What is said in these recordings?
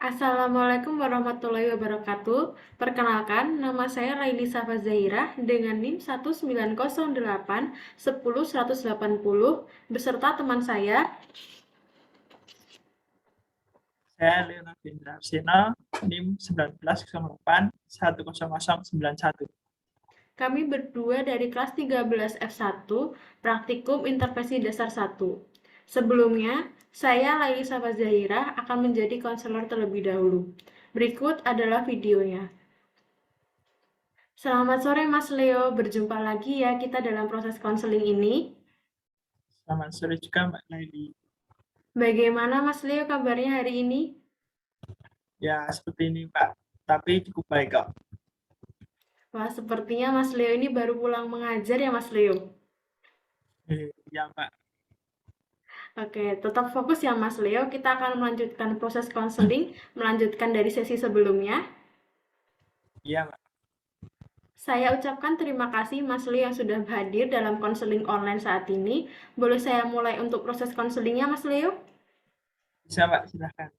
Assalamualaikum warahmatullahi wabarakatuh. Perkenalkan, nama saya Railisa Fazairah dengan NIM 1908 10180 beserta teman saya. Saya Leonardo Indra Arsena, NIM 1908 10091. Kami berdua dari kelas 13 F1, Praktikum Intervensi Dasar 1. Sebelumnya, saya Railisa Fazairah akan menjadi konselor terlebih dahulu. Berikut adalah videonya. Selamat sore Mas Leo, berjumpa lagi ya kita dalam proses konseling ini. Selamat sore juga Mbak Laili. Bagaimana Mas Leo kabarnya hari ini? Ya seperti ini Pak, tapi cukup baik kok. Wah, sepertinya Mas Leo ini baru pulang mengajar ya Mas Leo. Ya Pak. Oke, tetap fokus ya Mas Leo, kita akan melanjutkan proses konseling, melanjutkan dari sesi sebelumnya. Iya Mbak. Saya ucapkan terima kasih Mas Leo yang sudah hadir dalam konseling online saat ini. Boleh saya mulai untuk proses konselingnya Mas Leo? Bisa Mbak, silahkan.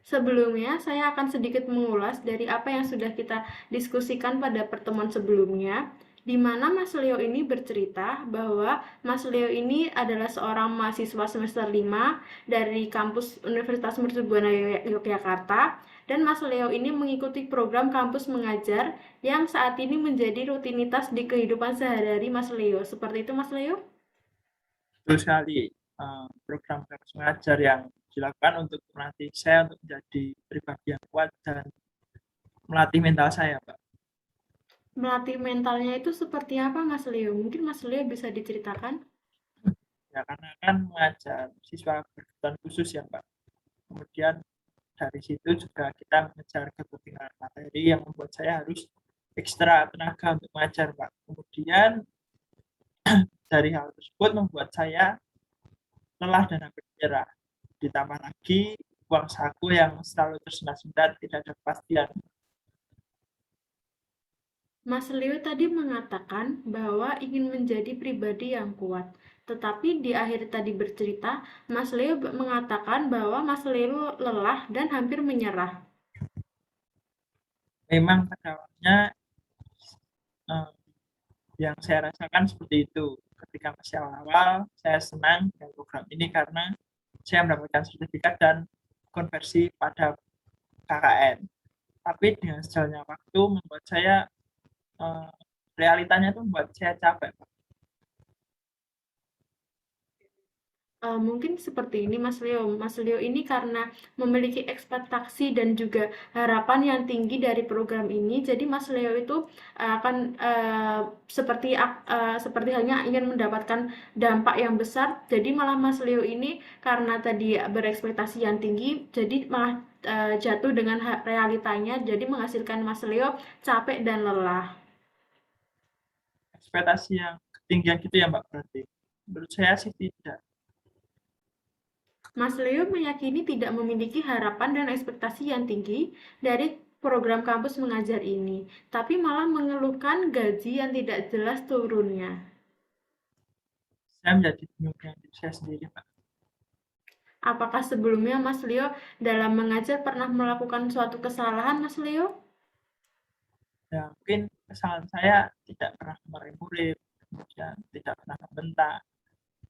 Sebelumnya, saya akan sedikit mengulas dari apa yang sudah kita diskusikan pada pertemuan sebelumnya, di mana Mas Leo ini bercerita bahwa Mas Leo ini adalah seorang mahasiswa semester 5 dari kampus Universitas Mercubuana Yogyakarta, dan Mas Leo ini mengikuti program kampus mengajar yang saat ini menjadi rutinitas di kehidupan sehari-hari Mas Leo. Seperti itu Mas Leo? Betul sekali. Program kampus mengajar yang dilakukan untuk melatih saya untuk menjadi pribadi yang kuat dan melatih mental saya Pak. Melatih mentalnya itu seperti apa Mas Leo? Mungkin Mas Leo bisa diceritakan? Ya karena kan mengajar siswa berkebutuhan khusus ya Pak. Kemudian dari situ juga kita mengejar kepentingan materi yang membuat saya harus ekstra tenaga untuk mengajar Pak. Kemudian dari hal tersebut membuat saya lelah dan hampir menyerah. Ditambah lagi uang saku yang selalu tersendat-sendat, tidak ada kepastian. Mas Leo tadi mengatakan bahwa ingin menjadi pribadi yang kuat. Tetapi di akhir tadi bercerita, Mas Leo mengatakan bahwa Mas Leo lelah dan hampir menyerah. Memang pada awalnya eh, yang saya rasakan seperti itu. Ketika masih awal-awal, saya senang dengan program ini karena saya mendapatkan sertifikat dan konversi pada KKN. Tapi dengan sejalannya waktu membuat saya eh, realitanya itu membuat saya capek. Mungkin seperti ini Mas Leo. Mas Leo ini karena memiliki ekspektasi dan juga harapan yang tinggi dari program ini, jadi Mas Leo itu akan seperti halnya ingin mendapatkan dampak yang besar. Jadi malah Mas Leo ini karena tadi berekspektasi yang tinggi, jadi malah jatuh dengan realitanya, jadi menghasilkan Mas Leo capek dan lelah. Ekspektasi yang ketinggian gitu ya Mbak berarti. Menurut saya sih tidak. Mas Leo meyakini tidak memiliki harapan dan ekspektasi yang tinggi dari program kampus mengajar ini, tapi malah mengeluhkan gaji yang tidak jelas turunnya. Saya menjadi bingung dengan diri saya sendiri Pak. Apakah sebelumnya Mas Leo dalam mengajar pernah melakukan suatu kesalahan, Mas Leo? Ya, mungkin kesalahan saya tidak pernah memarahi murid, kemudian tidak pernah membentak,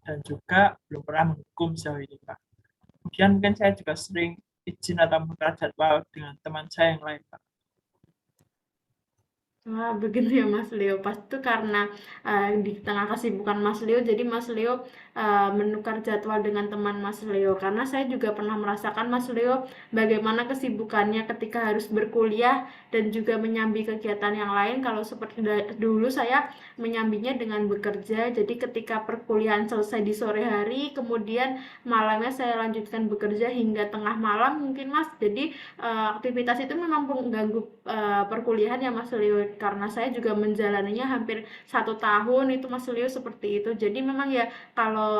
dan juga belum pernah menghukum sejauh ini Pak. Kemudian mungkin saya juga sering izin atau menukar jadwal dengan teman saya yang lain Pak. Wah, begitu ya Mas Leo. Pas itu karena di tengah kesibukan Mas Leo, jadi Mas Leo menukar jadwal dengan teman Mas Leo. Karena saya juga pernah merasakan Mas Leo bagaimana kesibukannya ketika harus berkuliah dan juga menyambi kegiatan yang lain. Kalau seperti dulu saya menyambinya dengan bekerja. Jadi ketika perkuliahan selesai di sore hari, kemudian malamnya saya lanjutkan bekerja hingga tengah malam mungkin Mas. Jadi aktivitas itu memang mengganggu perkuliahan ya Mas Leo, karena saya juga menjalaninya hampir 1 tahun itu Mas Leo seperti itu. Jadi memang ya kalau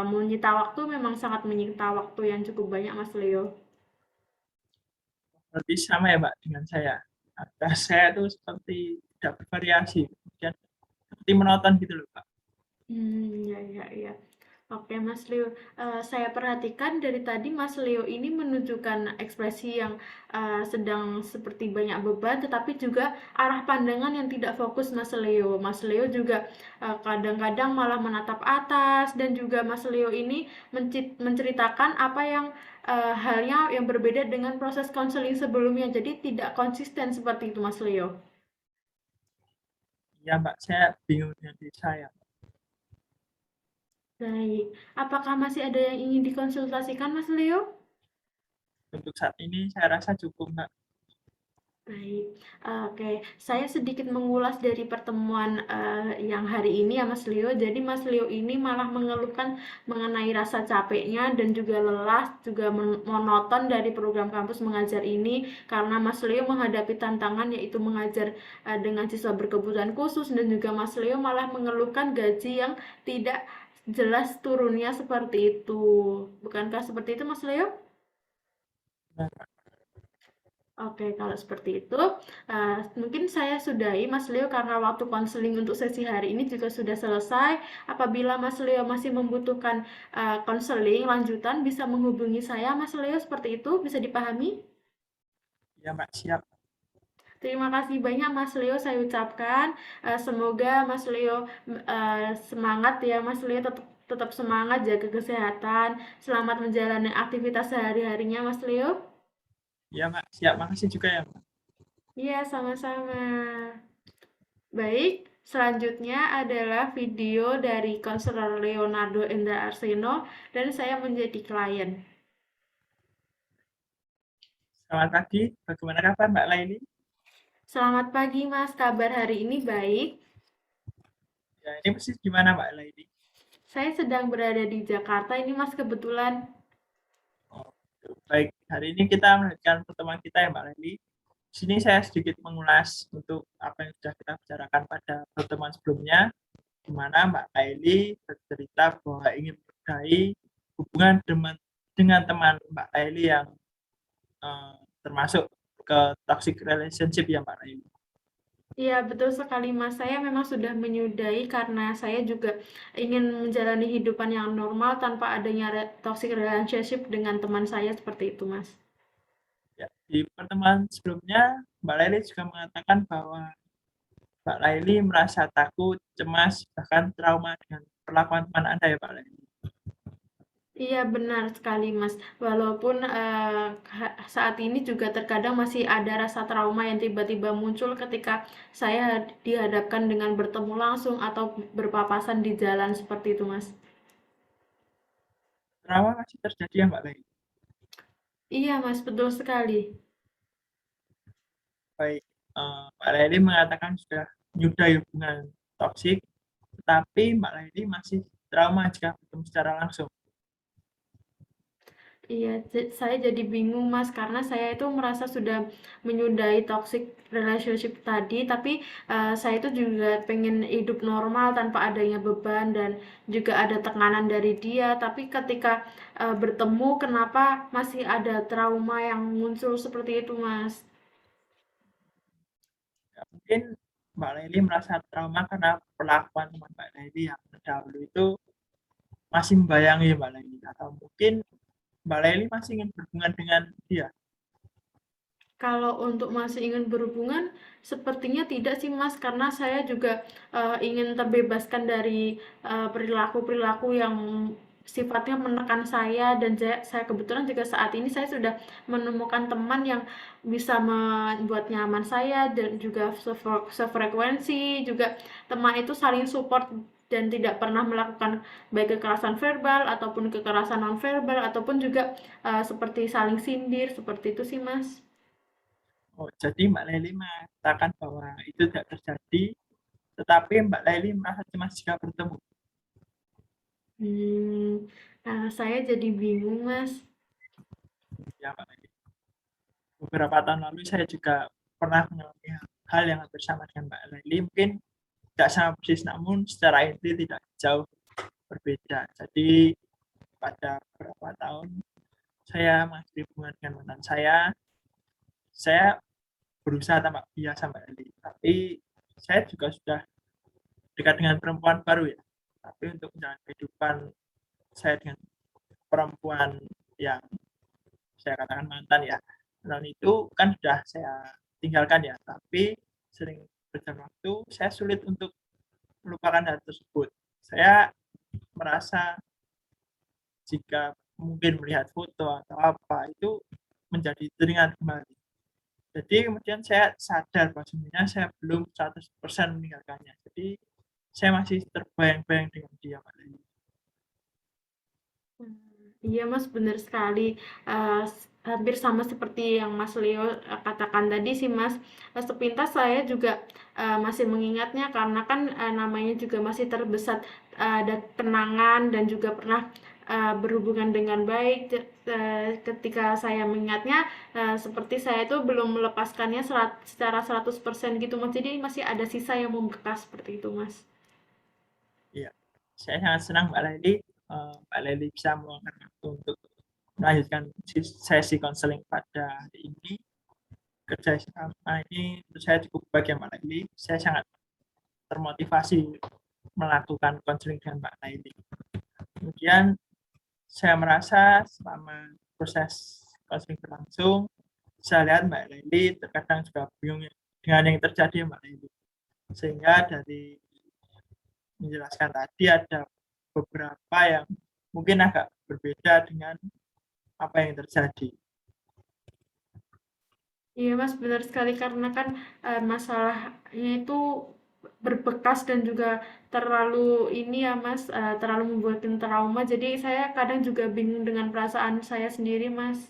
menyita waktu memang sangat menyita waktu yang cukup banyak Mas Leo. Berarti sama ya Mbak dengan saya. Ada saya itu seperti tidak bervariasi, kemudian seperti menonton gitu loh Pak. Ya, ya, ya. Oke, Mas Leo. Saya perhatikan dari tadi Mas Leo ini menunjukkan ekspresi yang sedang seperti banyak beban, tetapi juga arah pandangan yang tidak fokus Mas Leo. Mas Leo juga kadang-kadang malah menatap atas, dan juga Mas Leo ini menceritakan apa yang halnya yang berbeda dengan proses konseling sebelumnya. Jadi tidak konsisten seperti itu, Mas Leo. Ya Mbak, saya bingung dengan diri saya. Baik, apakah masih ada yang ingin dikonsultasikan, Mas Leo? Untuk saat ini saya rasa cukup Mbak. Baik, oke. Saya sedikit mengulas dari pertemuan yang hari ini ya Mas Leo. Jadi Mas Leo ini malah mengeluhkan mengenai rasa capeknya dan juga lelah, juga monoton dari program kampus mengajar ini karena Mas Leo menghadapi tantangan yaitu mengajar dengan siswa berkebutuhan khusus, dan juga Mas Leo malah mengeluhkan gaji yang tidak jelas turunnya seperti itu. Bukankah seperti itu Mas Leo? Nah, Oke, kalau seperti itu, mungkin saya sudahi Mas Leo karena waktu konseling untuk sesi hari ini juga sudah selesai. Apabila Mas Leo masih membutuhkan konseling lanjutan, bisa menghubungi saya, Mas Leo, seperti itu, bisa dipahami? ya Mbak, siap. Terima kasih banyak Mas Leo saya ucapkan. Semoga Mas Leo semangat ya, Mas Leo tetap tetap semangat, jaga kesehatan. Selamat menjalani aktivitas sehari-harinya, Mas Leo. Ya Mbak, siap. Makasih juga ya Mbak. Iya, sama-sama. Baik, selanjutnya adalah video dari konselor Leonardo Endra Arseno dan saya menjadi klien. Selamat pagi, bagaimana kabar Mbak Laili? Selamat pagi Mas, kabar hari ini baik. Ya, ini persis gimana Mbak Laili? Saya sedang berada di Jakarta ini Mas kebetulan. Oh, baik, hari ini kita melanjutkan pertemuan kita ya Mbak Laili. Di sini saya sedikit mengulas untuk apa yang sudah kita bicarakan pada pertemuan sebelumnya, di mana Mbak Laili bercerita bahwa ingin menodai hubungan dengan teman Mbak Laili yang termasuk ke toxic relationship ya Mbak Laili. Iya, betul sekali Mas. Saya memang sudah menyudahi karena saya juga ingin menjalani hidupan yang normal tanpa adanya toxic relationship dengan teman saya seperti itu Mas. Ya, di pertemuan sebelumnya Mbak Laili juga mengatakan bahwa Mbak Laili merasa takut, cemas, bahkan trauma dengan perlakuan teman Anda ya Mbak Laili. Iya benar sekali Mas. Walaupun saat ini juga terkadang masih ada rasa trauma yang tiba-tiba muncul ketika saya dihadapkan dengan bertemu langsung atau berpapasan di jalan seperti itu Mas. Trauma masih terjadi ya Mbak Laili. Iya Mas, betul sekali. Baik, Mbak Laili mengatakan sudah menyudahi hubungan toksik, tetapi Mbak Laili masih trauma jika bertemu secara langsung. Iya, saya jadi bingung Mas karena saya itu merasa sudah menyudahi toxic relationship tadi, tapi saya itu juga pengen hidup normal tanpa adanya beban dan juga ada tekanan dari dia. Tapi ketika bertemu, kenapa masih ada trauma yang muncul seperti itu, Mas? Ya, mungkin Mbak Laili merasa trauma karena perlakuan teman Mbak Laili yang terdahulu itu masih membayangi Mbak Laili, atau mungkin Mbak Laili masih ingin berhubungan dengan dia. Kalau untuk masih ingin berhubungan, sepertinya tidak sih Mas, karena saya juga ingin terbebaskan dari perilaku-perilaku yang sifatnya menekan saya, dan saya kebetulan juga saat ini saya sudah menemukan teman yang bisa membuat nyaman saya dan juga sefrekuensi, juga teman itu saling support dan tidak pernah melakukan baik kekerasan verbal ataupun kekerasan non verbal ataupun juga seperti saling sindir seperti itu sih Mas. Oh, jadi Mbak Laili mengatakan bahwa itu tidak terjadi, tetapi Mbak Laili merasa cemas jika bertemu. Saya jadi bingung, Mas. Ya, Mbak Laili. Beberapa tahun lalu saya juga pernah mengalami hal yang hampir sama dengan Mbak Laili. Mungkin tidak sama persis, namun secara inti tidak jauh berbeda. Jadi pada beberapa tahun saya masih hubungan dengan mantan saya berusaha tambah biasa Mbak Laili. Tapi saya juga sudah dekat dengan perempuan baru ya. Tapi untuk menjalani kehidupan saya dengan perempuan yang saya katakan mantan ya, dan itu kan sudah saya tinggalkan ya, tapi sering berjalan waktu saya sulit untuk melupakan hal tersebut. Saya merasa jika mungkin melihat foto atau apa, itu menjadi teringat kembali. Jadi kemudian saya sadar bahwa sebenarnya saya belum 100% meninggalkannya. Jadi saya masih terbayang-bayang dengan dia, Mbak Leli. Iya Mas, benar sekali. Hampir sama seperti yang Mas Leo katakan tadi sih Mas. Sepintas saya juga masih mengingatnya karena kan namanya juga masih terbesit ada kenangan dan juga pernah berhubungan dengan baik. Ketika saya mengingatnya, seperti saya itu belum melepaskannya secara 100% gitu Mas. Jadi masih ada sisa yang membekas seperti itu Mas. Iya, saya sangat senang Mbak Leli bisa meluangkan waktu untuk melanjutkan sesi konseling pada hari ini. Kerja sama ini menurut saya cukup baik ya Mbak Leli. Saya sangat termotivasi melakukan konseling dengan Mbak Leli. Kemudian saya merasa selama proses konseling berlangsung, saya lihat Mbak Leli terkadang juga bingung dengan yang terjadi Mbak Leli. Sehingga dari menjelaskan tadi ada beberapa yang mungkin agak berbeda dengan apa yang terjadi. Iya Mas, benar sekali karena kan masalahnya itu berbekas dan juga terlalu ini ya Mas, terlalu membuat trauma. Jadi saya kadang juga bingung dengan perasaan saya sendiri Mas.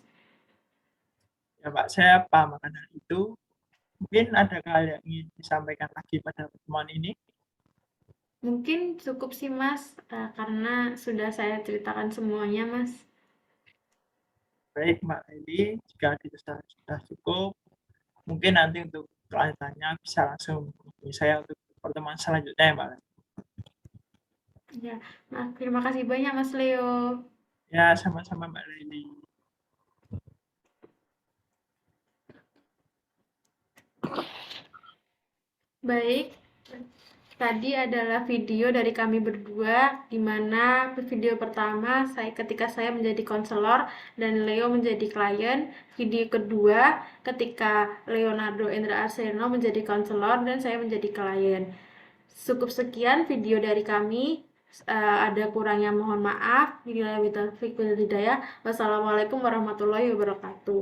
Ya Pak, saya paham akan hal itu. Mungkin ada hal yang ingin disampaikan lagi pada pertemuan ini. Mungkin cukup sih Mas, karena sudah saya ceritakan semuanya Mas. Baik Mbak Eli, jika sudah cukup, mungkin nanti untuk kelanjutannya bisa langsung menghubungi saya untuk pertemuan selanjutnya ya Mbak. Ya, nah, terima kasih banyak Mas Leo. Ya, sama-sama Mbak Leli. Baik, tadi adalah video dari kami berdua, di mana video pertama ketika saya menjadi konselor dan Leo menjadi klien. Video kedua ketika Leonardo Endra Arseno menjadi konselor dan saya menjadi klien. Cukup sekian video dari kami. Ada kurangnya mohon maaf. Wassalamualaikum warahmatullahi wabarakatuh.